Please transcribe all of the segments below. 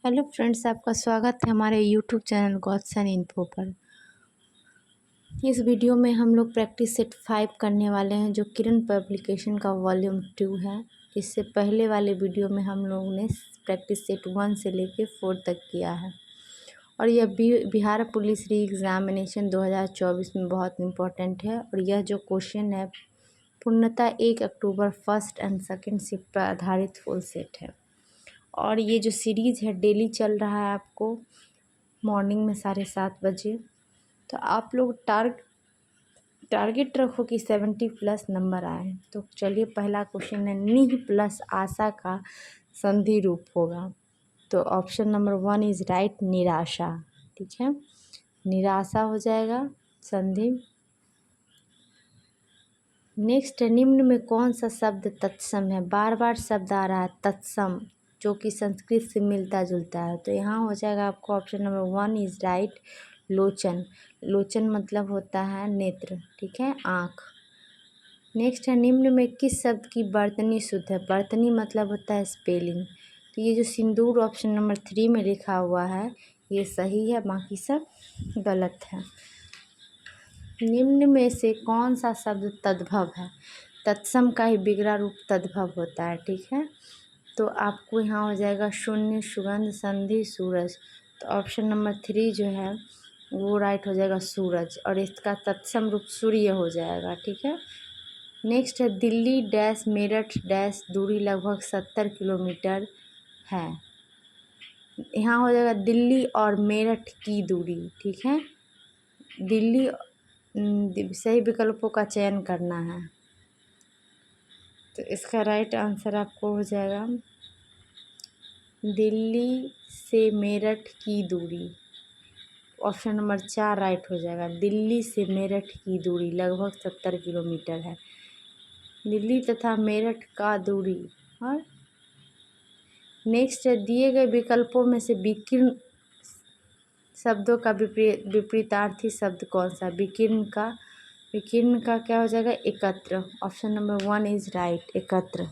Hello friends, आपका स्वागत है हमारे यूट्यूब चैनल गॉडसन इन्फो पर। इस वीडियो में हम लोग प्रैक्टिस सेट 5 करने वाले हैं, जो किरण पब्लिकेशन का वॉल्यूम 2 है। इससे पहले वाले वीडियो में हम लोगों ने प्रैक्टिस सेट 1 से लेकर 4 तक किया है। और यह बिहार पुलिस री एग्ज़ामिनेशन 2024 में बहुत इम्पोर्टेंट है। और यह जो क्वेश्चन है पूर्णतः 1 October first and second shift पर आधारित फुल सेट है। और ये जो सीरीज़ है डेली चल रहा है आपको मॉर्निंग में 7:30 बजे। तो आप लोग टारगेट रखो कि 70+ नंबर आए। तो चलिए, पहला क्वेश्चन है, निह प्लस आशा का संधि रूप होगा। तो ऑप्शन नंबर 1 इज़ राइट, निराशा। ठीक है, निराशा हो जाएगा संधि। नेक्स्ट है, निम्न में कौन सा शब्द तत्सम है। बार बार शब्द आ रहा है तत्सम, जो कि संस्कृत से मिलता जुलता है। तो यहाँ हो जाएगा आपको ऑप्शन नंबर 1 इज़ राइट, लोचन। लोचन मतलब होता है नेत्र, ठीक है, आँख। नेक्स्ट है, निम्न में किस शब्द की वर्तनी शुद्ध है। वर्तनी मतलब होता है स्पेलिंग। तो ये जो सिंदूर ऑप्शन नंबर 3 में लिखा हुआ है ये सही है, बाकी सब गलत है। निम्न में से कौन सा शब्द तद्भव है। तत्सम का ही बिगड़ा रूप तद्भव होता है, ठीक है। तो आपको यहाँ हो जाएगा शून्य, सुगंध, संधि, सूरज। तो ऑप्शन नंबर 3 जो है वो राइट हो जाएगा, सूरज। और इसका तत्सम रूप सूर्य हो जाएगा, ठीक है। नेक्स्ट है, दिल्ली डैश मेरठ डैश दूरी लगभग 70 किलोमीटर है। यहाँ हो जाएगा दिल्ली और मेरठ की दूरी, ठीक है। दिल्ली सही विकल्पों का चयन करना है। तो इसका राइट आंसर आपको हो जाएगा दिल्ली से मेरठ की दूरी। ऑप्शन नंबर 4 राइट हो जाएगा। दिल्ली से मेरठ की दूरी लगभग 70 किलोमीटर है। दिल्ली तथा मेरठ का दूरी। और नेक्स्ट है, दिए गए विकल्पों में से विकीर्ण शब्दों का विपरीतार्थी शब्द कौन सा। विकीर्ण का क्या हो जाएगा, एकत्र। ऑप्शन नंबर 1 इज़ राइट, एकत्र।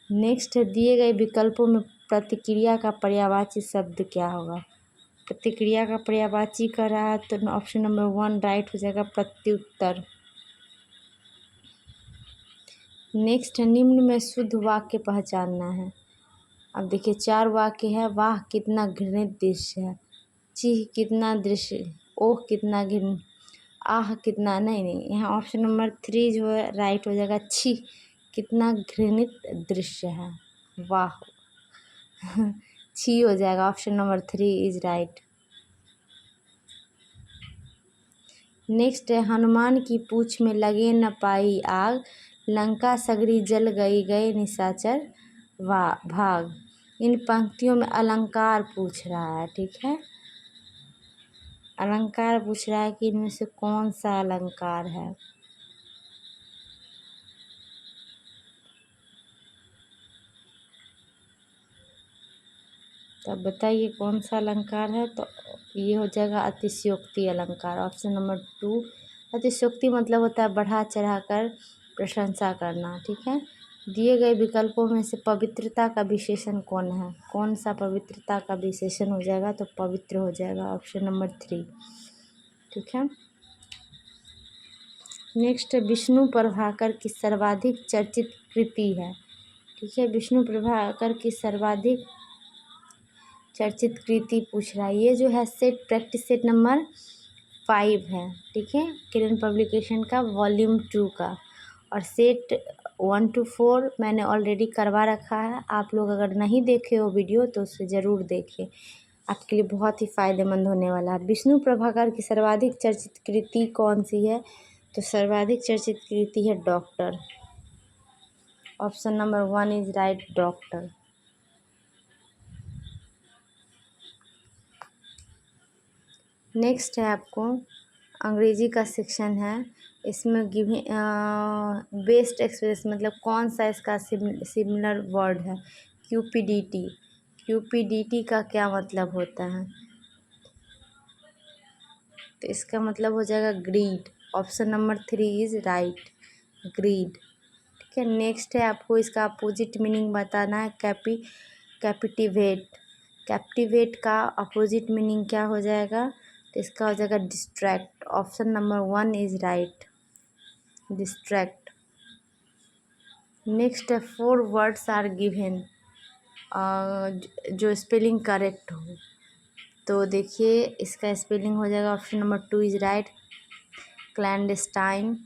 नेक्स्ट है, दिए गए विकल्पों में प्रतिक्रिया का पर्यायवाची शब्द क्या होगा। प्रतिक्रिया का पर्यायवाची कर रहा है तो ऑप्शन नंबर 1 राइट हो जाएगा, प्रत्युत्तर। नेक्स्ट है, निम्न में शुद्ध वाक्य पहचानना है। अब देखिए 4 वाक्य है। वाह कितना घृणित दृश्य है, चीह कितना दृश्य, ओह कितना घृण, आह कितना, नहीं, यहाँ ऑप्शन नंबर 3 जो है राइट हो जाएगा, छी कितना घृणित दृश्य है, वाह छी हो जाएगा। Option number 3 is right. Next है, हनुमान की पूँछ में लगे न पाई आग, लंका सगरी जल गई गए निशाचर भाग। इन पंक्तियों में अलंकार पूछ रहा है, ठीक है। अलंकार पूछ रहा है कि इनमें से कौन सा अलंकार है। तो अब बताइए कौन सा अलंकार है। तो ये हो जाएगा अतिशयोक्ति अलंकार। Option number 2। अतिशयोक्ति मतलब होता है बढ़ा चढ़ा कर प्रशंसा करना, ठीक है। दिए गए विकल्पों में से पवित्रता का विशेषण कौन है। कौन सा पवित्रता का विशेषण हो जाएगा, तो पवित्र हो जाएगा। ऑप्शन नंबर 3, ठीक है। नेक्स्ट, विष्णु प्रभाकर की सर्वाधिक चर्चित कृति है, ठीक है। विष्णु प्रभाकर की सर्वाधिक चर्चित कृति पूछ रहा है। ये जो है प्रैक्टिस सेट नंबर 5 है, ठीक है, किरण पब्लिकेशन का वॉल्यूम 2 का। और सेट 1 to 4 मैंने ऑलरेडी करवा रखा है। आप लोग अगर नहीं देखे हो वीडियो तो उसे ज़रूर देखिए, आपके लिए बहुत ही फ़ायदेमंद होने वाला है। विष्णु प्रभाकर की सर्वाधिक चर्चित कृति कौन सी है, तो सर्वाधिक चर्चित कृति है doctor. Option number 1 is right, doctor. Next है आपको अंग्रेजी का सेक्शन है। इसमें बेस्ट एक्सप्रेस मतलब कौन सा इसका सिमिलर वर्ड है। क्यूपीडीटी का क्या मतलब होता है, तो इसका मतलब हो जाएगा greed. Option number 3 is right, greed, ठीक है। नेक्स्ट है, आपको इसका अपोजिट मीनिंग बताना है। कैपिटिवेट कैप्टिवेट का अपोजिट मीनिंग क्या हो जाएगा? तो इसका हो जाएगा distract. Option number 1 is right, distract. Next है 4 वर्ड्स आर गिवन, जो स्पेलिंग करेक्ट हो। तो देखिए इसका स्पेलिंग हो जाएगा, option number 2 is right, clandestine,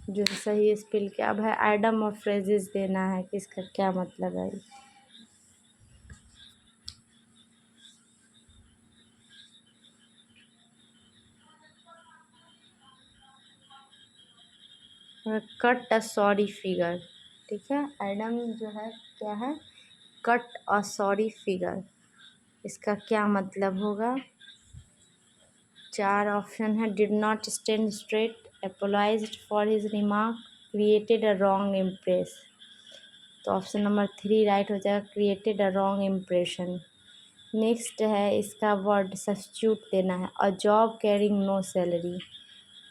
जो सही स्पेल क्या अब है, आइडम और फ्रेजेस देना है कि इसका क्या मतलब है। कट अ सॉरी फिगर, ठीक है, आइडम जो है क्या है, कट अ सॉरी फिगर, इसका क्या मतलब होगा? 4 ऑप्शन है। Did not stand straight, apologised for his remark, created a wrong impress. तो ऑप्शन नंबर 3 राइट हो जाएगा, created a wrong impression. Next है इसका वर्ड सब्स्टिट्यूट देना है, a job carrying no salary.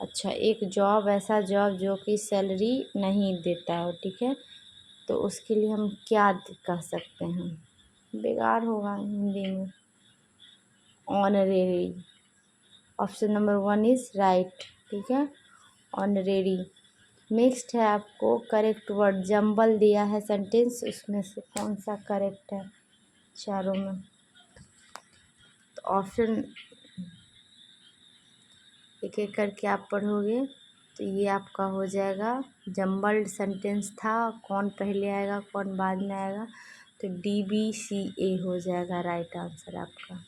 अच्छा, एक जॉब, ऐसा जॉब जो कि सैलरी नहीं देता हो, ठीक है, तो उसके लिए हम क्या कह सकते हैं? बेकार होगा हिंदी में, honorary. Option number 1 is right, ठीक है, ऑनरेरी। नेक्स्ट है आपको करेक्ट वर्ड, जंबल दिया है सेंटेंस, उसमें से कौन सा करेक्ट है चारों में? तो ऑप्शन एक एक करके आप पढ़ोगे तो ये आपका हो जाएगा, जंबल्ड सेंटेंस था, कौन पहले आएगा कौन बाद में आएगा, तो DBCA हो जाएगा राइट आंसर आपका।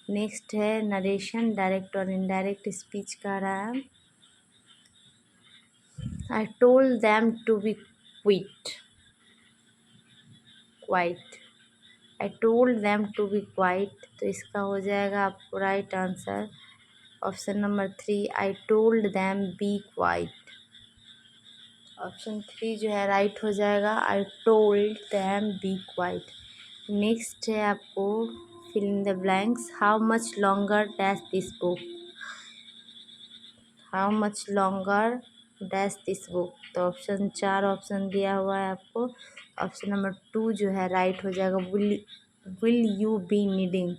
नेक्स्ट है नरेशन, डायरेक्ट और इनडायरेक्ट स्पीच का रहा है। I told them to be quit, quite, I told them to be quite, तो इसका हो जाएगा आपको right answer, option number 3, I told them be quite. Option 3 जो है राइट हो जाएगा, I told them be quite. Next है आपको fill in the blanks, how much longer dash this book, how much longer dash this book, तो option 4 option दिया हुआ है आपको, ऑप्शन नंबर 2 जो है राइट हो जाएगा, will you be needing.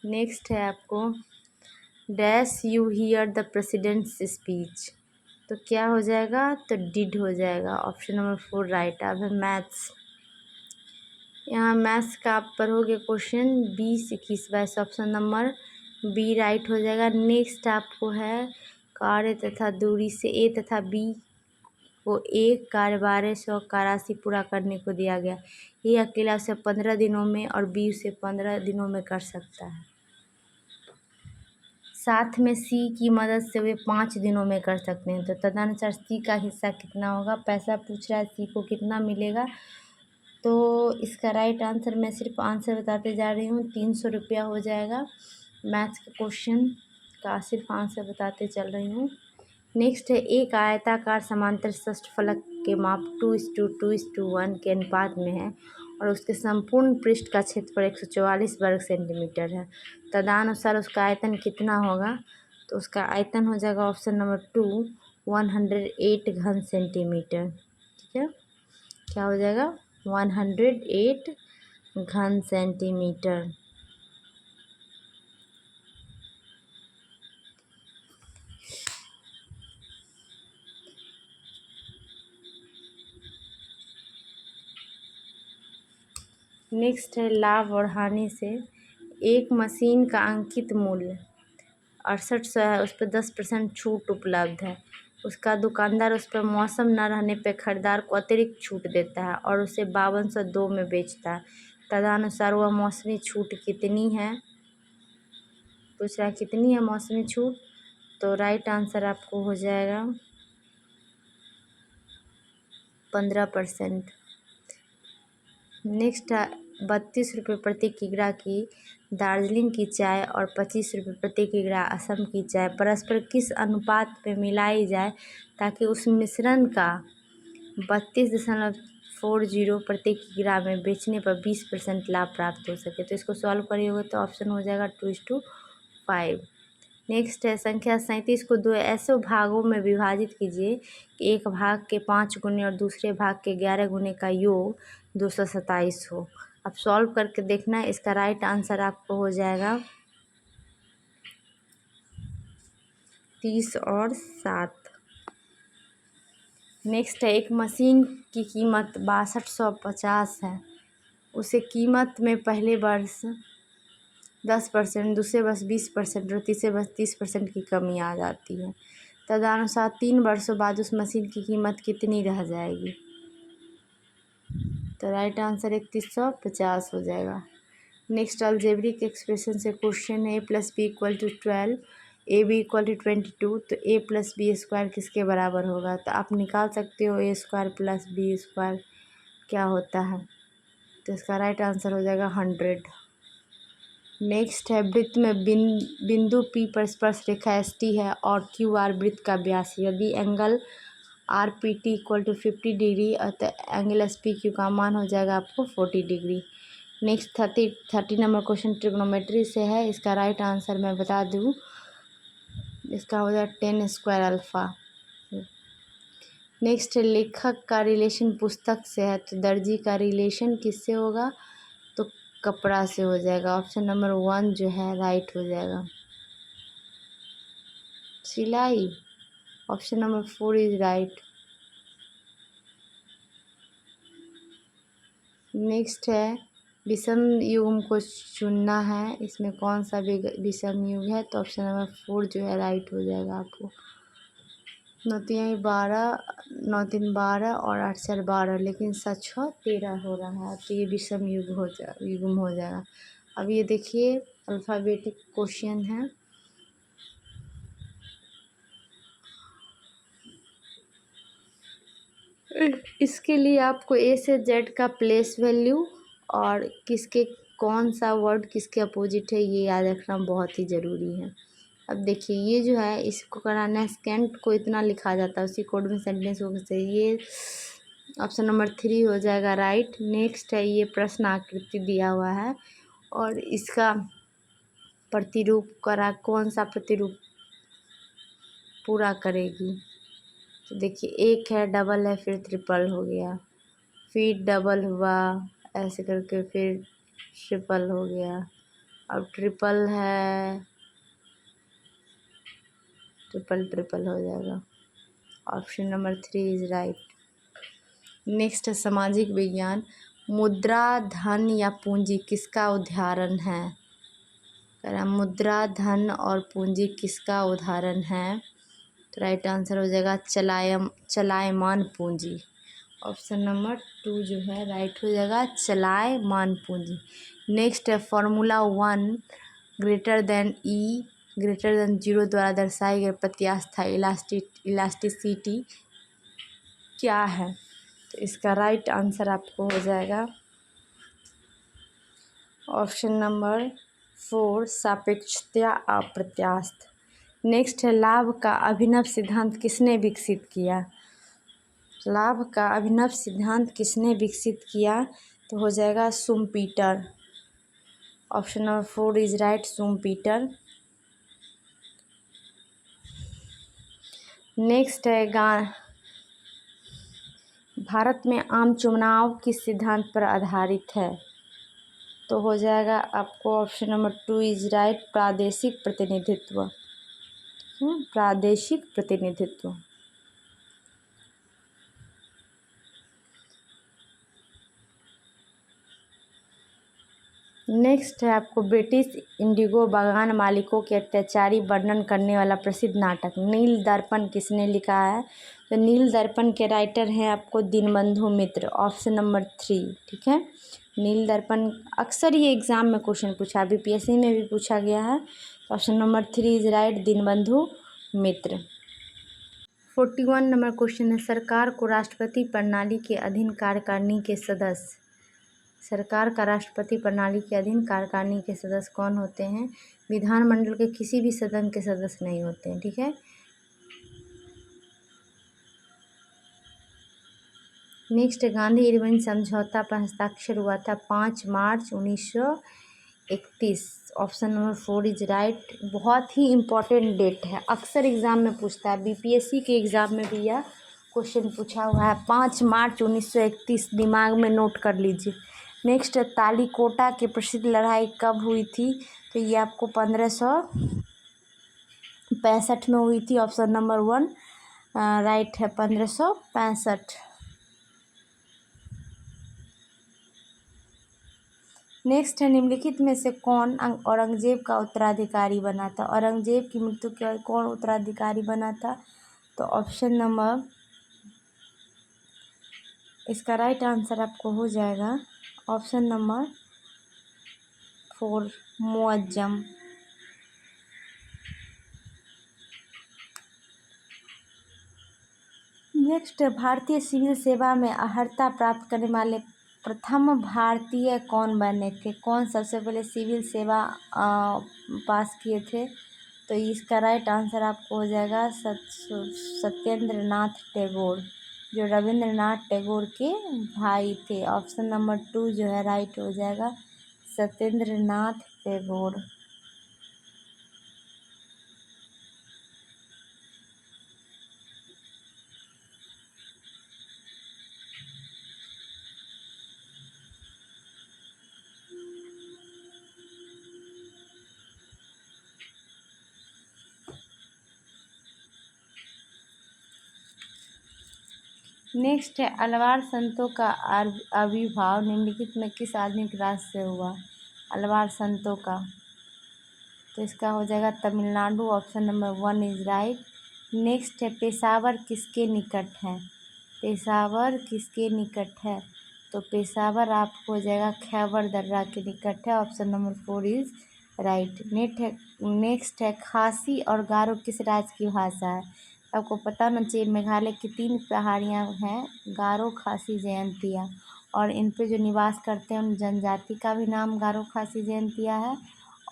Next है आपको dash you hear the president's speech, तो क्या हो जाएगा, तो डिड हो जाएगा, ऑप्शन नंबर 4 राइट। अब है मैथ्स, यहाँ मैथ्स का आप पढ़ोगे question 20-21 option number B right हो जाएगा। नेक्स्ट आपको है कार्य तथा दूरी से ए तथा बी को एक कार्य 1200 का राशि पूरा करने को दिया गया, ये अकेला उसे 15 दिनों में और बी उसे 15 दिनों में कर सकता है, साथ में सी की मदद से वे 5 दिनों में कर सकते हैं, तो तदनुसार सी का हिस्सा कितना होगा, पैसा पूछ रहा है सी को कितना मिलेगा, तो इसका राइट आंसर मैं सिर्फ आंसर बताते जा रही हूँ, 300 रुपया हो जाएगा। मैथ्स के क्वेश्चन का सिर्फ आंसर बताते चल रही हूँ। नेक्स्ट है एक आयताकार समांतर षष्ठफलक के माप 2:2:1 के अनुपात में है और उसके संपूर्ण पृष्ठ का क्षेत्रफल 144 वर्ग सेंटीमीटर है, तदनुसार उसका आयतन कितना होगा, तो उसका आयतन हो जाएगा ऑप्शन नंबर 2 108 घन सेंटीमीटर, ठीक है, क्या हो जाएगा 108 घन सेंटीमीटर। नेक्स्ट है लाभ और हानि से, एक मशीन का अंकित मूल्य 6800 है, उस पर 10% छूट उपलब्ध है, उसका दुकानदार उस पर मौसम न रहने पर खरीदार को अतिरिक्त छूट देता है और उसे 5202 में बेचता है, तदनुसार वह मौसमी छूट कितनी है, पूछ रहा है कितनी है मौसमी छूट, तो राइट आंसर आपको हो जाएगा 15%। नेक्स्ट 32 रुपये प्रति किग्रा की दार्जिलिंग की चाय और 25 रुपये प्रति किग्रा असम की चाय परस्पर किस अनुपात में मिलाई जाए ताकि उस मिश्रण का 32.40 प्रति किग्रा में बेचने पर 20% लाभ प्राप्त हो सके, तो इसको सॉल्व करिएगा तो ऑप्शन हो जाएगा 2:5। नेक्स्ट है संख्या 37 को दो ऐसे भागों में विभाजित कीजिए कि एक भाग के 5 गुने और दूसरे भाग के 11 गुने का योग 227 हो। अब सॉल्व करके देखना है, इसका राइट आंसर आपको हो जाएगा 30 और 7। नेक्स्ट है, एक मशीन की कीमत 6250 है। उसे कीमत में पहले वर्ष 10%, दूसरे वर्ष 20% और तीसरे वर्ष 30% की कमी आ जाती है। तदनुसार 3 वर्षों बाद उस मशीन की कीमत कितनी रह जाएगी? तो राइट आंसर 3150 हो जाएगा। नेक्स्ट अलजेब्रिक एक्सप्रेशन से क्वेश्चन है, a+b=12, ab=22, तो a+b² किसके बराबर होगा? तो आप निकाल सकते हो a² + b² क्या होता है, तो इसका राइट आंसर हो जाएगा 100। नेक्स्ट है, वृत्त में बिंदु P पर स्पर्श रेखा ST है और QR वृत्त का व्यास। यदि एंगल RPT = 50 डिग्री तो एंगल SPQ का मान हो जाएगा आपको 40 degree. Next 30 number question trigonometry से है। इसका राइट आंसर मैं बता दूँ, इसका हो जाएगा 10² अल्फ़ा। नेक्स्ट लेखक का रिलेशन पुस्तक से है, तो दर्जी का रिलेशन किससे होगा? तो कपड़ा से हो जाएगा। ऑप्शन नंबर 1 जो है राइट हो जाएगा। सिलाई, option number 4 is right. Next है, विषम युग्म को चुनना है, इसमें कौन सा विषम युग है? तो ऑप्शन नंबर 4 जो है राइट हो जाएगा आपको। 9 3 12, 9 3 12 और 8 4 12, लेकिन 7 6 13 हो रहा है, तो ये विषम युग्म हो जाएगा। अब ये देखिए अल्फ़ाबेटिक क्वेश्चन है। इसके लिए आपको A से Z का प्लेस वैल्यू और किसके कौन सा वर्ड किसके अपोजिट है ये याद रखना बहुत ही ज़रूरी है। अब देखिए ये जो है इसको कराना है, स्कैंट को इतना लिखा जाता है, उसी कोड में सेंटेंस हो से ये ऑप्शन नंबर 3 हो जाएगा राइट। नेक्स्ट है, ये प्रश्न आकृति दिया हुआ है और इसका प्रतिरूप कौन सा प्रतिरूप पूरा करेगी? तो देखिए एक है, डबल है, फिर ट्रिपल हो गया, फिर डबल हुआ, ऐसे करके फिर ट्रिपल हो गया, अब ट्रिपल है, ट्रिपल हो जाएगा। Option number 3 is right. Next है सामाजिक विज्ञान, मुद्रा, धन या पूंजी किसका उदाहरण है? मुद्रा, धन और पूंजी किसका उदाहरण है? तो राइट आंसर हो जाएगा चलायमान पूंजी। ऑप्शन नंबर 2 जो है राइट हो जाएगा, चलायमान पूंजी। नेक्स्ट है फार्मूला 1 E > 0 द्वारा दर्शाई गई प्रत्यास्थ इलास्टिसिटी क्या है? तो इसका राइट आंसर आपको हो जाएगा ऑप्शन नंबर 4 सापेक्षता अप्रत्यास्थ। नेक्स्ट है, लाभ का अभिनव सिद्धांत किसने विकसित किया? लाभ का अभिनव सिद्धांत किसने विकसित किया? तो हो जाएगा Schumpeter. Option number 4 is right, Schumpeter. Next है, भारत में आम चुनाव किस सिद्धांत पर आधारित है? तो हो जाएगा आपको ऑप्शन नंबर 2 इज राइट, प्रादेशिक प्रतिनिधित्व। प्रादेशिक प्रतिनिधित्व। नेक्स्ट है आपको, ब्रिटिश इंडिगो बागान मालिकों के अत्याचारी वर्णन करने वाला प्रसिद्ध नाटक नील दर्पण किसने लिखा है? तो नील दर्पण के राइटर हैं आपको दीनबंधु मित्र। ऑप्शन नंबर 3, ठीक है। नील दर्पण अक्सर ये एग्जाम में क्वेश्चन पूछा, BPSC में भी पूछा गया है। Option number 3 is right, Dinabandhu Mitra. 41 नंबर क्वेश्चन है, सरकार को राष्ट्रपति प्रणाली के अधीन कार्यकारिणी के सदस्य, सरकार का राष्ट्रपति प्रणाली के अधीन कार्यकारिणी के सदस्य कौन होते हैं? विधानमंडल के किसी भी सदन के सदस्य नहीं होते हैं, ठीक है। नेक्स्ट, गांधी इरविन समझौता पर हस्ताक्षर हुआ था 5 मार्च 1931। Option number 4 is right. बहुत ही इम्पोर्टेंट डेट है, अक्सर एग्जाम में पूछता है, BPSC के एग्ज़ाम में भी यह क्वेश्चन पूछा हुआ है 5 मार्च 1931, दिमाग में नोट कर लीजिए। नेक्स्ट, तालीकोटा की प्रसिद्ध लड़ाई कब हुई थी? तो ये आपको 1565 में हुई थी। ऑप्शन नंबर 1 राइट है, 1565। नेक्स्ट है, निम्नलिखित में से कौन औरंगजेब का उत्तराधिकारी बना था? औरंगजेब की मृत्यु के बाद कौन उत्तराधिकारी बना था? तो ऑप्शन नंबर, इसका राइट आंसर आपको हो जाएगा ऑप्शन नंबर 4, मुअज्जम। नेक्स्ट, भारतीय सिविल सेवा में अर्हता प्राप्त करने वाले प्रथम भारतीय कौन बने थे? कौन सबसे पहले सिविल सेवा पास किए थे? तो इसका राइट आंसर आपको हो जाएगा सत्येंद्र नाथ टैगोर, जो रविंद्रनाथ टैगोर के भाई थे। ऑप्शन नंबर 2 जो है राइट हो जाएगा, सत्येंद्र नाथ टैगोर। नेक्स्ट है, अलवार संतों का आविर्भाव निम्नलिखित में किस आधुनिक राज्य से हुआ? अलवार संतों का, तो इसका हो जाएगा Tamil Nadu. Option number 1 is right. Next है, पेशावर किसके निकट है? पेशावर किसके निकट है? तो पेशावर आपको हो जाएगा खैबर दर्रा के निकट है। Option number 4 is right. Next है, खासी और गारो किस राज्य की भाषा है? आपको पता होना चाहिए, मेघालय की 3 पहाड़ियाँ हैं, गारो, खासी, जयंतिया, और इन पे जो निवास करते हैं उन जनजाति का भी नाम गारो, खासी, जयंतिया है।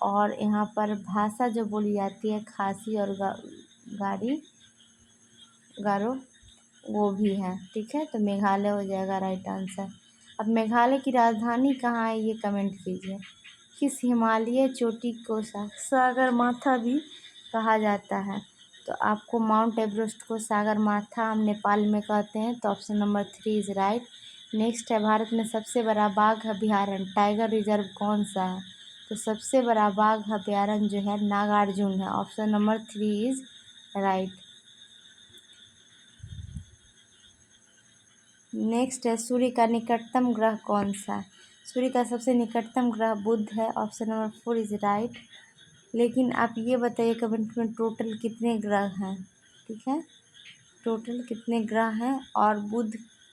और यहाँ पर भाषा जो बोली जाती है खासी और गारो, वो भी है। ठीक है, तो मेघालय हो जाएगा राइट आंसर। अब मेघालय की राजधानी कहाँ है, ये कमेंट कीजिए। किस हिमालय चोटी को सागर माथा भी कहा जाता है? तो आपको माउंट एवरेस्ट को सागर माथा हम नेपाल में कहते हैं। तो option number 3 is right. Next है, भारत में सबसे बड़ा बाघ अभयारण्य टाइगर रिजर्व कौन सा है? तो सबसे बड़ा बाघ अभयारण्य जो है नागार्जुन है। Option number 3 is right. Next है, सूर्य का निकटतम ग्रह कौन सा? सूर्य का सबसे निकटतम ग्रह बुध है। Option number 4 is right. लेकिन आप ये बताइए कमेंट में टोटल कितने ग्रह हैं? ठीक है, टोटल कितने ग्रह हैं और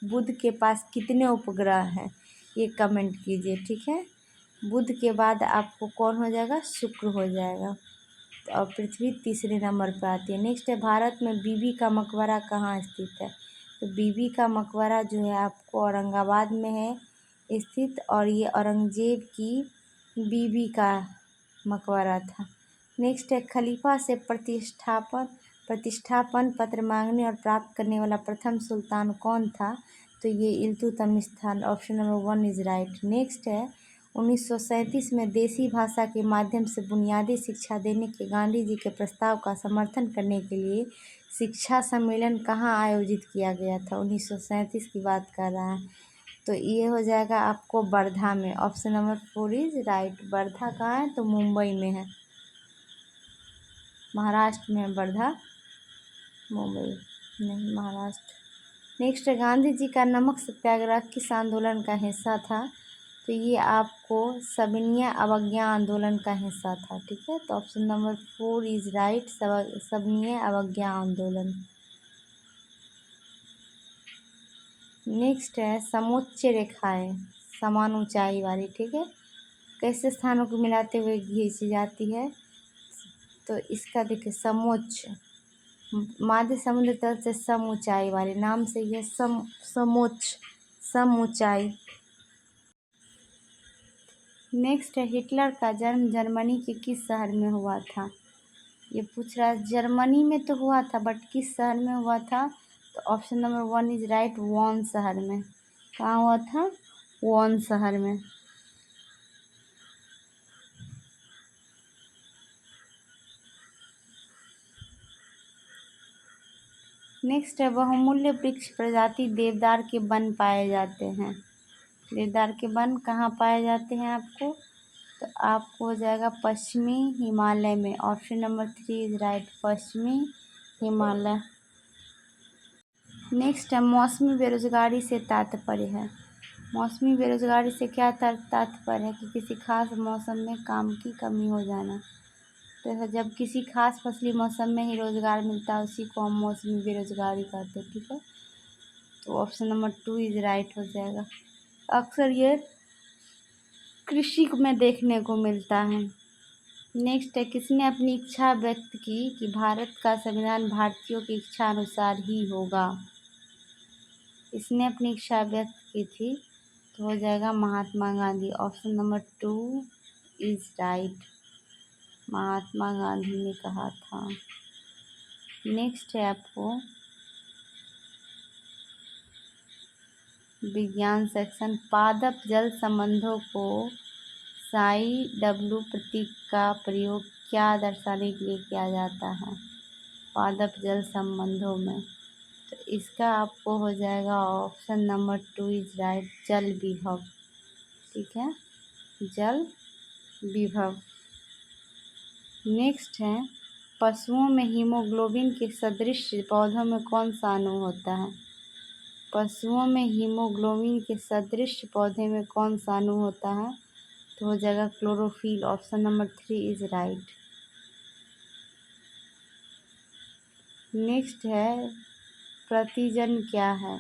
बुध के पास कितने उपग्रह हैं, ये कमेंट कीजिए। ठीक है, बुध के बाद आपको कौन हो जाएगा? शुक्र हो जाएगा, और पृथ्वी तीसरे नंबर पर आती है। नेक्स्ट है, भारत में बीबी का मकबरा कहाँ स्थित है? तो बीबी का मकबरा जो है आपको औरंगाबाद में है स्थित, और ये औरंगजेब की बीबी का मकबरा था। नेक्स्ट है, खलीफा से प्रतिष्ठापन पत्र मांगने और प्राप्त करने वाला प्रथम सुल्तान कौन था? तो ये इल्तुतमिश था। Option number 1 is right. Next है, 1937 में देसी भाषा के माध्यम से बुनियादी शिक्षा देने के गांधी जी के प्रस्ताव का समर्थन करने के लिए शिक्षा सम्मेलन कहाँ आयोजित किया गया था? 1937 की बात कर रहा है, तो ये हो जाएगा आपको वर्धा में। Option number 4 is right. Wardha कहाँ है? तो मुंबई में है, महाराष्ट्र में है वर्धा, मुंबई नहीं, महाराष्ट्र। नेक्स्ट, गांधी जी का नमक सत्याग्रह किस आंदोलन का हिस्सा था? तो ये आपको सविनय अवज्ञा आंदोलन का हिस्सा था। ठीक है, तो ऑप्शन नंबर 4 इज राइट, सविनय अवज्ञा आंदोलन। नेक्स्ट है, समोच्च रेखाएं समान ऊंचाई वाली, ठीक है, कैसे स्थानों को मिलाते हुए खींची जाती है? तो इसका देखिए, समोच्च, माध्य समुद्र तल से सम ऊंचाई वाले नाम से यह समोच्च, सम ऊंचाई। नेक्स्ट है, हिटलर का जन्म जर्मनी के किस शहर में हुआ था? ये पूछ रहा है, जर्मनी में तो हुआ था बट किस शहर में हुआ था? तो ऑप्शन नंबर 1 इज राइट, वॉन शहर में। कहाँ हुआ था? वॉन शहर में। नेक्स्ट है बहुमूल्य वृक्ष प्रजाति देवदार के वन पाए जाते हैं। देवदार के वन कहाँ पाए जाते हैं आपको? तो आपको हो जाएगा पश्चिमी हिमालय में। ऑप्शन नंबर 3 इज राइट, पश्चिमी हिमालय। नेक्स्ट है मौसमी बेरोजगारी से तात्पर्य है। मौसमी बेरोजगारी से क्या तात्पर्य है कि किसी खास मौसम में काम की कमी हो जाना। तो जब किसी खास फसली मौसम में ही रोजगार मिलता है उसी को हम मौसमी बेरोजगारी कहते हैं, ठीक है। तो ऑप्शन नंबर 2 इज राइट हो जाएगा। अक्सर ये कृषि में देखने को मिलता है। नेक्स्ट है किसने अपनी इच्छा व्यक्त की कि भारत का संविधान भारतीयों की इच्छा अनुसार ही होगा। इसने अपनी इच्छा व्यक्त की थी, तो हो जाएगा Mahatma Gandhi. Option number 2 is right, Mahatma Gandhi ने कहा था। नेक्स्ट है आपको विज्ञान सेक्शन। पादप जल संबंधों को साई डब्ल्यू प्रतीक का प्रयोग क्या दर्शाने के लिए किया जाता है पादप जल संबंधों में। तो इसका आपको हो जाएगा ऑप्शन नंबर 2 इज राइट, जल विभव, ठीक है, जल विभव। नेक्स्ट है पशुओं में हीमोग्लोबिन के सदृश पौधों में कौन सा अणु होता है। पशुओं में हीमोग्लोबिन के सदृश पौधे में कौन सा अणु होता है। तो हो जाएगा chlorophyll. Option number 3 is right. Next है प्रतिजन क्या है।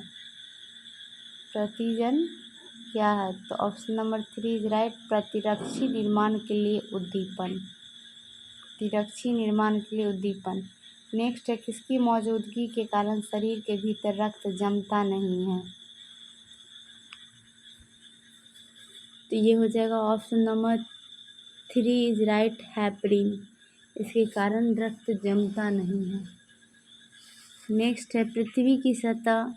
प्रतिजन क्या है, तो ऑप्शन नंबर 3 इज राइट, प्रतिरक्षी निर्माण के लिए उद्दीपन, प्रतिरक्षी निर्माण के लिए उद्दीपन। नेक्स्ट है किसकी मौजूदगी के कारण शरीर के भीतर रक्त जमता नहीं है। तो ये हो जाएगा option number 3 is right, heparin, इसके कारण रक्त जमता नहीं है। नेक्स्ट है पृथ्वी की सतह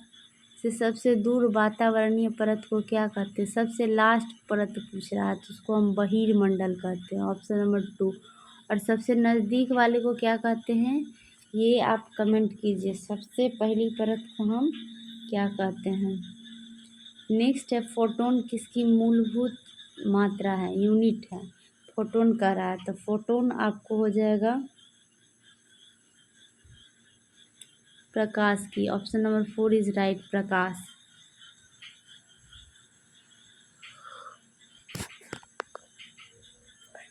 से सबसे दूर वातावरणीय परत को क्या कहते हैं। सबसे लास्ट परत पूछ रहा है तो उसको हम बहिर्मंडल कहते हैं, ऑप्शन नंबर 2। और सबसे नज़दीक वाले को क्या कहते हैं, ये आप कमेंट कीजिए, सबसे पहली परत को हम क्या कहते हैं। नेक्स्ट है फोटोन किसकी मूलभूत मात्रा है, यूनिट है। फोटोन कह रहा है तो फोटोन आपको हो जाएगा प्रकाश की। Option number 4 is right, Prakash.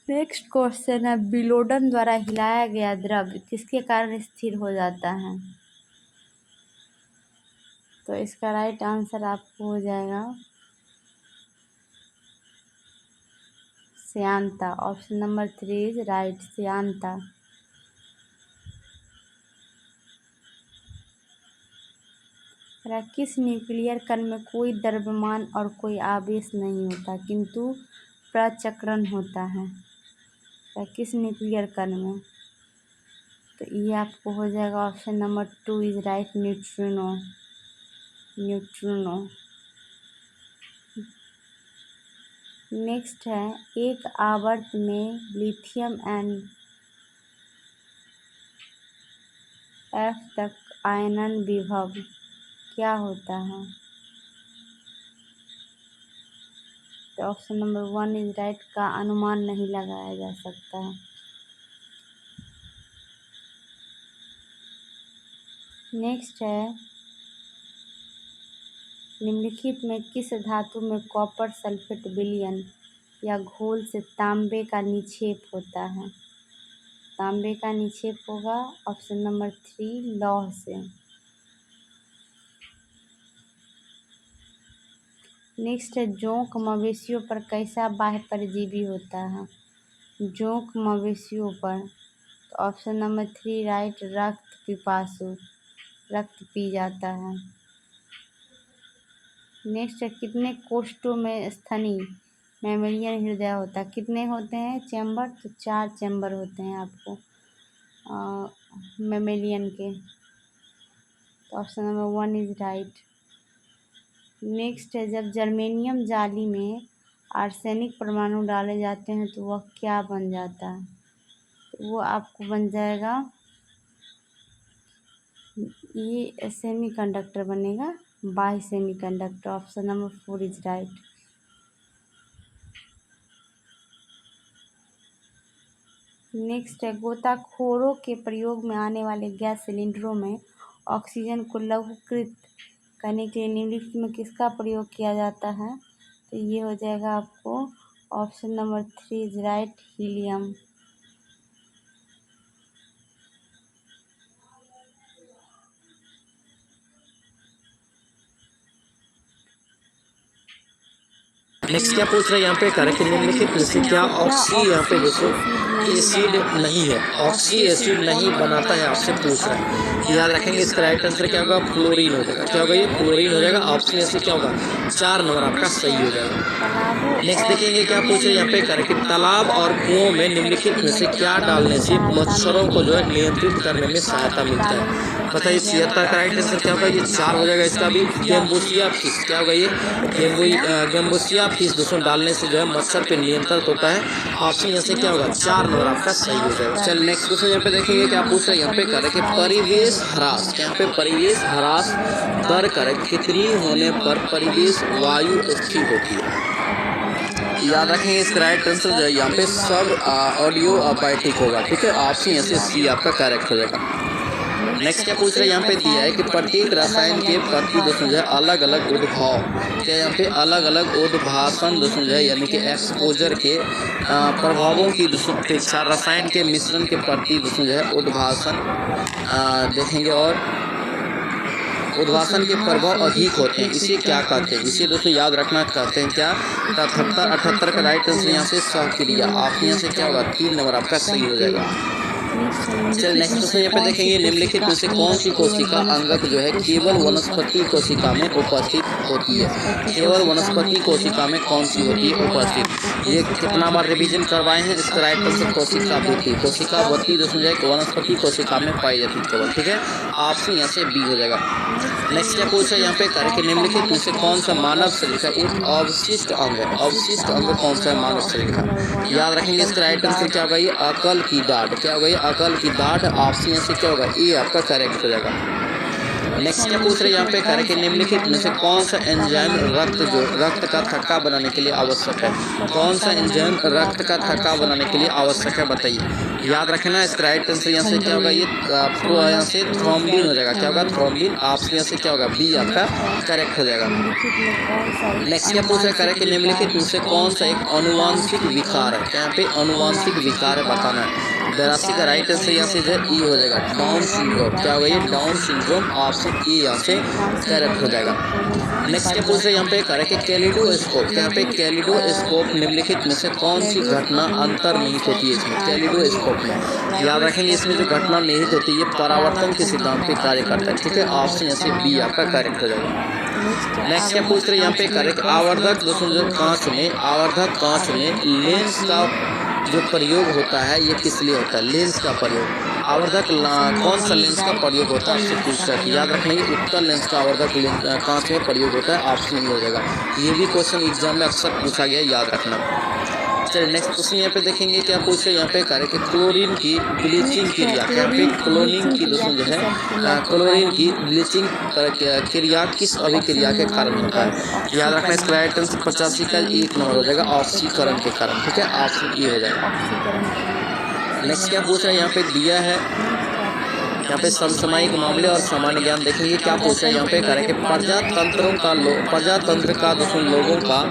Next question है विलोडन द्वारा हिलाया गया द्रव्य किसके कारण स्थिर हो जाता है। तो इसका राइट आंसर आपको हो जाएगा श्यानता। ऑप्शन नंबर 3 इज राइट, श्यानता। किस न्यूक्लियर कण में कोई द्रव्यमान और कोई आवेश नहीं होता किंतु प्रचक्रण होता है। किस न्यूक्लियर कण में, तो ये आपको हो जाएगा option number 2 is right, neutrino, neutrino. Next है एक आवर्त में लिथियम एंड एफ तक आयनन विभव क्या होता है। तो ऑप्शन नंबर 1 इज राइट, का अनुमान नहीं लगाया जा सकता है। नेक्स्ट है निम्नलिखित में किस धातु में कॉपर सल्फेट विलयन या घोल से तांबे का निक्षेप होता है। तांबे का निक्षेप होगा ऑप्शन नंबर 3 लौह से। नेक्स्ट है जोंक मवेशियों पर कैसा बाह्य परजीवी होता है। जोंक मवेशियों पर, तो ऑप्शन नंबर 3 राइट, रक्त पिपासु, रक्त पी जाता है। नेक्स्ट है कितने कोष्ठों में स्थनी मैमेलियन हृदय होता है। कितने होते हैं चैम्बर, तो 4 चैम्बर होते हैं आपको मैमेलियन के। तो option number 1 is right. Next है जब जर्मेनियम जाली में आर्सेनिक परमाणु डाले जाते हैं तो वह क्या बन जाता है। तो वो आपको बन जाएगा ये सेमी कंडक्टर बनेगा, bye semi conductor. Option number 4 is right. Next है, गोताखोरों के प्रयोग में आने वाले गैस सिलेंडरों में ऑक्सीजन को लघुकृत करने के लिए निम्नलिखित में किसका प्रयोग किया जाता है? तो ये हो जाएगा आपको option number 3 is right, helium. Next क्या पूछ रहे हैं यहाँ पे, करेक्ट निम्नलिखित में से क्या ऑक्सी यहाँ पे दोस्तों एसिड नहीं है, ऑक्सी एसिड नहीं बनाता है, आपसे पूछ रहा है। याद रखेंगे इसका राइट आंसर क्या होगा, फ्लोरीन हो जाएगा। क्या होगा, ये फ्लोरीन हो जाएगा। ऑप्शन ऐसे क्या होगा, 4 नंबर आपका सही हो जाएगा। नेक्स्ट देखेंगे क्या पूछ रहे हैं यहाँ पे, करेक्ट तालाब और कुओं में निम्नलिखित में से क्या डालने से मच्छरों को जो है नियंत्रित करने में सहायता मिलता है? बताइए 76 का राइट आंसर क्या होगा, ये 4 हो जाएगा इसका भी। गेम्बुसिया फिश, क्या होगा ये गेम्बुसिया फिश दोस्तों डालने से जो है मच्छर पे नियंत्रण होता है। ऑप्शन यहाँ से क्या होगा, 4 नंबर आपका सही हो जाएगा। चल नेक्स्ट क्वेश्चन यहाँ पे देखेंगे क्या पूछ रहे हैं यहाँ पे, करेक्ट परिवेश ह्रास, यहाँ पे परिवेश ह्रास दर करेक्ट कितनी होने पर परिवेश वायु स्थिर होती है? याद रखेंगे इसका राइट आंसर जो है यहाँ पे सब ऑडियो बायोटिक होगा। ठीक है, ऑप्शन यहाँ से सी आपका करेक्ट हो जाएगा। नेक्स्ट क्या पूछ रहे हैं यहाँ पे दिया है कि प्रत्येक रसायन के प्रति दोस्तों जो है अलग अलग उद्भाव, क्या यहाँ पे अलग अलग उद्भासन दोस्तों जो है यानी कि एक्सपोजर के प्रभावों की दोस्तों अपेक्षा रसायन के मिश्रण के प्रति दोस्तों जो है उद्भासन देखेंगे और उद्वासन के प्रभाव अधिक होते हैं। इसे क्या कहते हैं? इसे दोस्तों याद रखना कहते हैं क्या, 78 का राइट आंसर यहाँ से सहक्रिया। आप यहाँ से क्या होगा, 3 नंबर आपका सही हो जाएगा। चलिए नेक्स्ट क्वेश्चन यहाँ पे देखेंगे निम्नलिखित में से कौन सी कोशिका अंगक जो है केवल वनस्पति कोशिका में उपस्थित होती है? केवल वनस्पति कोशिका में कौन सी होती है उपस्थित? ये कितना बार रिवीजन करवाए हैं, इसका राइट आंसर कोशिका वृत्ति दोस्तों जो है वनस्पति कोशिका में पाई जाती है केवल। ठीक है, ऑप्शन यहाँ से बी हो जाएगा। नेक्स्ट क्या पूछा यहाँ पे, करके निम्नलिखित में से कौन सा मानव शरीर का एक अवशिष्ट अंग है? अवशिष्ट अंग कौन सा है मानव शरीर का? याद रखेंगे इसका राइट आंसर क्या होगा, ये अकल की दाढ़। क्या होगा, ये अकल की दाढ़। ऑप्शन से क्या होगा, ये आपका करेक्ट हो जाएगा। नेक्स्ट क्या पूछ रहे हैं यहाँ पे, करके निम्नलिखित में से कौन सा एंजाइम रक्त का थक्का बनाने के लिए आवश्यक है? कौन सा एंजाइम रक्त का थक्का बनाने के लिए आवश्यक है, बताइए। याद रखना इसका राइट आंसर यहाँ से क्या होगा, ये यहाँ से थ्रोम्बिन हो जाएगा। क्या होगा, थ्रोम्बिन। ऑप्शन यहाँ से क्या होगा, बी आपका करेक्ट हो जाएगा। नेक्स्ट क्या पूछ रहे हैं, करके निम्नलिखित में से कौन सा एक अनुवांशिक विकार है? यहाँ पे अनुवांशिक विकार है बताना है। 82 का राइट आंसर यहाँ से ई हो जाएगा, डाउन सिंड्रोम। क्या होगा, ये डाउन सिंड्रोम। ऑप्शन ई यहाँ से करेक्ट हो जाएगा। नेक्स्ट क्या पूछ रहे हैं यहाँ पे, करके कैलिडोस्कोप। यहाँ पे कैलिडोस्कोप निम्नलिखित में से कौन सी घटना अंतर्निहित होती है इसमें? कैलिडोस्कोप में याद रखेंगे इसमें जो घटना निहित होती है परावर्तन के सिद्धांत पे कार्य करता है। ठीक है, ऑप्शन यहाँ से बी आपका करेक्ट हो जाएगा। नेक्स्ट क्या पूछ रहे हैं यहाँ पे, करेक्ट आवर्धक दोस्तों जो कांच में लेंस का जो प्रयोग होता है ये किस लिए होता है? लेंस का प्रयोग आवर्धक कौन सा लेंस का प्रयोग होता है आपसे पूछ रहा है। याद रखना ये उत्तल लेंस का आवर्धक कांच में प्रयोग होता है। ऑप्शन नहीं हो जाएगा। ये भी क्वेश्चन एग्जाम में अक्सर पूछा गया, याद रखना। चलिए नेक्स्ट क्वेश्चन यहाँ पे देखेंगे क्या पूछ रहे हैं यहाँ पे, कार्य के क्लोरीन की ब्लीचिंग क्रिया। यहाँ पे क्लोरीन की दोस्तों जो है क्लोरीन की ब्लीचिंग क्रिया किस अभिक्रिया के कारण होता है? याद रखना इसका राइट आंसर 85 का 1 नंबर हो जाएगा, ऑक्सीकरण के कारण। ठीक है, ऑप्शन ये हो जाएगा। नेक्स्ट क्या पूछ रहे हैं यहाँ पे दिया है, यहाँ पे समसामयिक मामले और सामान्य ज्ञान देखेंगे क्या पूछ रहे हैं यहाँ पे, करें कि प्रजातंत्र का दोस्तों लोगों का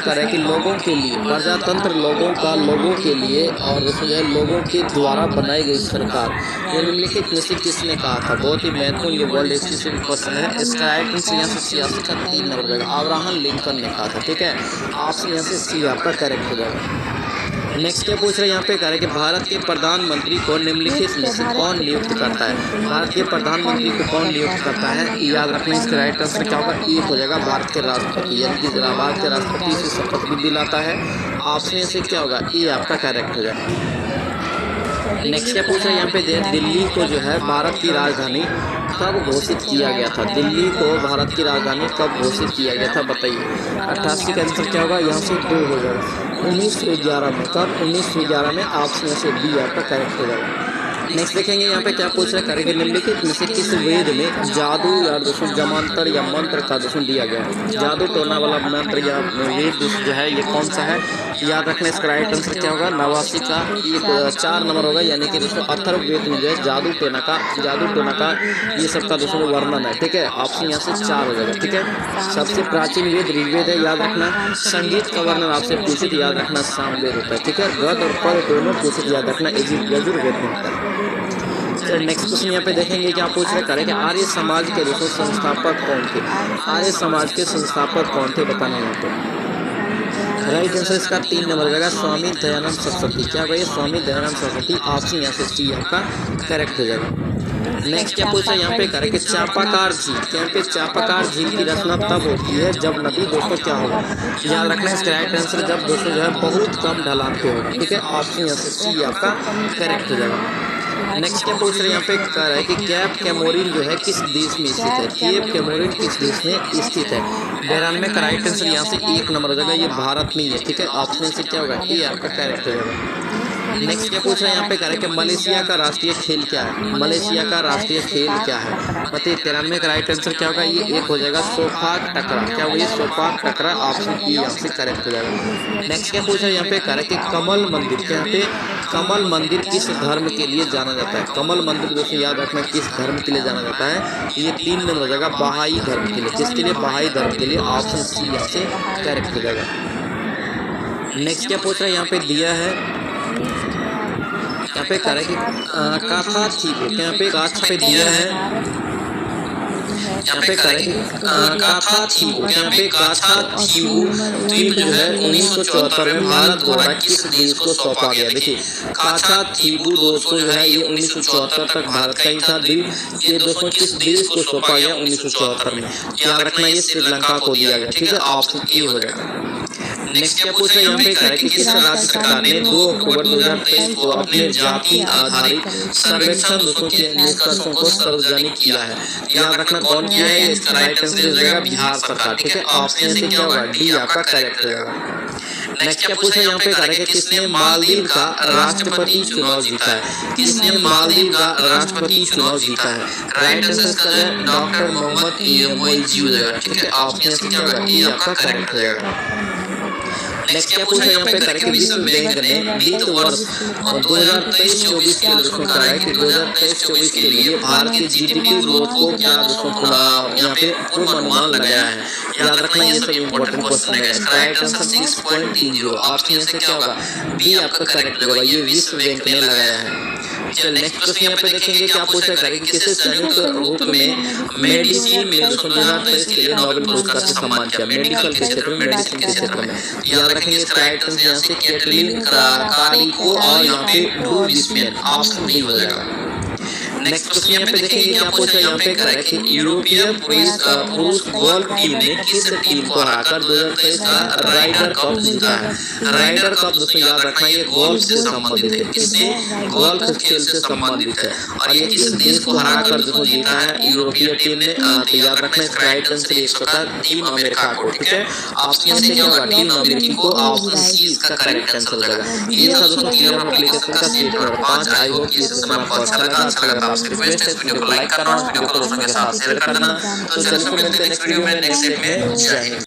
करें कि लोगों के लिए प्रजातंत्र लोगों के लिए और दोस्तों जो लोगों के द्वारा बनाई गई सरकार ये निम्नलिखित में से किसने कहा था? बहुत ही महत्वपूर्ण ये वर्ल्ड हिस्ट्री से क्वेश्चन है। इसका राइट आंसर यहाँ से 86 का 3 नंबर जाएगा, अब्राहम लिंकन ने कहा था। ठीक है, ऑप्शन यहाँ से सी आपका करेक्ट हो जाएगा। नेक्स्ट क्या पूछ रहे हैं यहाँ पे, कह रहे कि भारत के प्रधानमंत्री को निम्नलिखित में से कौन नियुक्त करता है? भारत के प्रधानमंत्री को कौन नियुक्त करता है? याद रखना इसका राइट आंसर क्या होगा, एक हो जाएगा, भारत के राष्ट्रपति। यानी कि भारत के राष्ट्रपति से शपथ भी दिलाता है। ऑप्शन से क्या होगा, ये आपका करेक्ट हो जाएगा। नेक्स्ट क्या पूछ रहे हैं यहाँ पे, दिल्ली को जो है भारत की राजधानी कब घोषित किया गया था? दिल्ली को भारत की राजधानी कब घोषित किया गया था, बताइए। 88 का आंसर क्या होगा, यहाँ से 2 हो जाएगा, 1911 में। कब? 1911 में। ऑप्शन से बी आपका करेक्ट हो जाएगा। नेक्स्ट देखेंगे यहाँ पे क्या पूछ रहा है, करेंगे निम्नलिखित में से किस वेद में जादू या दोस्तों जमांतर या मंत्र का दोस्तों दिया गया है। जादू टोना वाला मंत्र या वेद जो है ये कौन सा है, याद रखना। इसका राइट आंसर क्या होगा, 89 का ये 4 नंबर होगा, यानी कि दोस्तों अथर्ववेद में जो है जादू टोना का ये सबका दोस्तों वर्णन है। ठीक है, ऑप्शन यहाँ से 4 हो जाएगा। ठीक है, सबसे प्राचीन वेद ऋग्वेद है, याद रखना। संगीत का वर्णन आपसे पूछे तो याद रखना सामवेद होता है। ठीक है, गद और पद दोनों पूछे तो याद रखना यजुर्वेद में होता है। चलिए नेक्स्ट क्वेश्चन यहाँ पे देखेंगे क्या पूछ रहे, करेंगे आर्य समाज के दोस्तों संस्थापक कौन थे। आर्य समाज के संस्थापक कौन थे बताने यहाँ पे। राइट आंसर इसका 3 नंबर हो जाएगा, स्वामी दयानंद सरस्वती। क्या भाई, स्वामी दयानंद सरस्वती। ऑप्शन यहाँ से सी आपका करेक्ट हो जाएगा। नेक्स्ट क्या पूछा यहाँ पे, करेंगे चापाकार झील। यहाँ पे चापाकार झील की रचना तब होती है जब नदी दोस्तों क्या होगा, याद रखना है इसका राइट आंसर जब दोस्तों जो है बहुत कम ढलान पे होगा। ठीक है, ऑप्शन यहाँ से सी आपका करेक्ट हो जाएगा। नेक्स्ट क्या पूछ रहे हैं यहाँ पे, कह रहा है कि कैप कैमोरिन जो है किस देश में स्थित है। कैप कैमोरिन किस देश में स्थित है। 92 का राइट आंसर यहाँ से 1 नंबर हो जाएगा, ये भारत में ही है। ठीक है, ऑप्शन से क्या होगा, ये आपका करेक्ट हो जाएगा। नेक्स्ट क्या पूछ रहे हैं यहाँ पे, कह रहे हैं कि मलेशिया का राष्ट्रीय खेल क्या है। मलेशिया का राष्ट्रीय खेल क्या है बताइए। 93 का राइट आंसर क्या होगा, ये 1 हो जाएगा, सोपाक टकरा। क्या होगा, ये सोपाक टकरा। ऑप्शन ई आपसे करेक्ट हो जाएगा। नेक्स्ट क्या पूछ रहे हैं यहाँ पे, कह रहे हैं कि कमल मंदिर। क्या पे कमल मंदिर किस धर्म के लिए जाना जाता है। कमल मंदिर दोस्तों याद रखना किस धर्म के लिए जाना जाता है, ये 3 नंबर हो जाएगा, बहाई धर्म के लिए। किसके लिए, बहाई धर्म के लिए। ऑप्शन सी आपसे करेक्ट हो जाएगा। नेक्स्ट क्या पूछ रहे हैं यहाँ पे दिया है, यहाँ पे करें कि काथा ठीक है। यहाँ पे गाछ पे दिया है, यहाँ पे करें काथा थीबू। यहाँ पे काथा थीबू द्वीप जो है 1974 में भारत द्वारा किस देश को सौंपा गया। देखिए काथा थीबू दोस्तों जो है ये 1974 तक भारत का ही था द्वीप। ये दोस्तों किस देश को सौंपा गया 1974 में, याद रखना ये श्रीलंका को दिया गया। ठीक है, ऑप्शन ए हो जाएगा। नेक्स्ट क्या पूछ रहे हैं यहाँ पे, कह रहे कि किस राज्य सरकार ने 2 अक्टूबर 2023 को अपने जाति आधारित सर्वेक्षण दोस्तों के निष्कर्षों को सार्वजनिक किया है। याद रखना कौन किया है, इसका राइट आंसर हो जाएगा बिहार सरकार। ठीक है, ऑप्शन से क्या होगा, डी आपका करेक्ट हो जाएगा। नेक्स्ट क्या पूछा यहाँ पे, कह रहे कि किसने मालदीव का राष्ट्रपति चुनाव जीता है। किसने मालदीव का राष्ट्रपति चुनाव जीता है। राइट आंसर इसका है डॉक्टर मोहम्मद मोइजी हो जाएगा। ठीक है, ऑप्शन से क्या होगा, ये आपका करेक्ट हो जाएगा। नेक्स्ट क्या पूछा यहाँ पे, करें कि विश्व बैंक ने वित्त वर्ष 2023-24 के लिए दोस्तों कहा है कि 2023-24 के लिए भारत के जीडीपी ग्रोथ को क्या दोस्तों यहाँ पे पूर्वानुमान लगाया है। याद रखना ये सब इम्पोर्टेंट क्वेश्चन है। Right answer 6.30। ऑप्शन से क्या होगा, बी आपका करेक्ट होगा, ये विश्व बैंक ने लगाया है। चलिए नेक्स्ट क्वेश्चन यहाँ पे देखेंगे क्या पूछा करें कि किसे संयुक्त रूप में मेडिसिन में 2023 के लिए नोबेल पुरस्कार से सम्मान किया। मेडिकल के क्षेत्र में, मेडिसिन के क्षेत्र में। याद रखेंगे इसका राइट आंसर यहाँ से कैटलिन कारिको और यहाँ पे ड्रू जिस्मेन। ऑप्शन डी हो जाएगा। नेक्स्ट क्वेश्चन यहाँ पे देखेंगे क्या पूछा, यहाँ पे करें कि यूरोपियन पुरुष गोल्फ टीम ने किस टीम को हराकर 2023 का राइडर कप जीता है। राइडर कप दोस्तों याद रखना ये गोल्फ से संबंधित है। किससे, गोल्फ खेल से संबंधित है। और ये किस देश को हराकर दोस्तों जीता है, यूरोपीय टीम ने। तो याद रखना इसका राइट आंसर एक होता है टीम अमेरिका को। ठीक है, ऑप्शन से क्या होगा, टीम अमेरिकी को। ऑप्शन सी इसका करेक्ट आंसर हो जाएगा। ये था दोस्तों एप्लीकेशन का स्टेप नंबर 5। आई होप ये आपको अच्छा लगा। आपसे रिक्वेस्ट है इस वीडियो को लाइक करना, वीडियो को दोस्तों के साथ शेयर करना। तो चलिए मिलते हैं नेक्स्ट वीडियो में, नेक्स्ट स्टेप में। जय हिंद।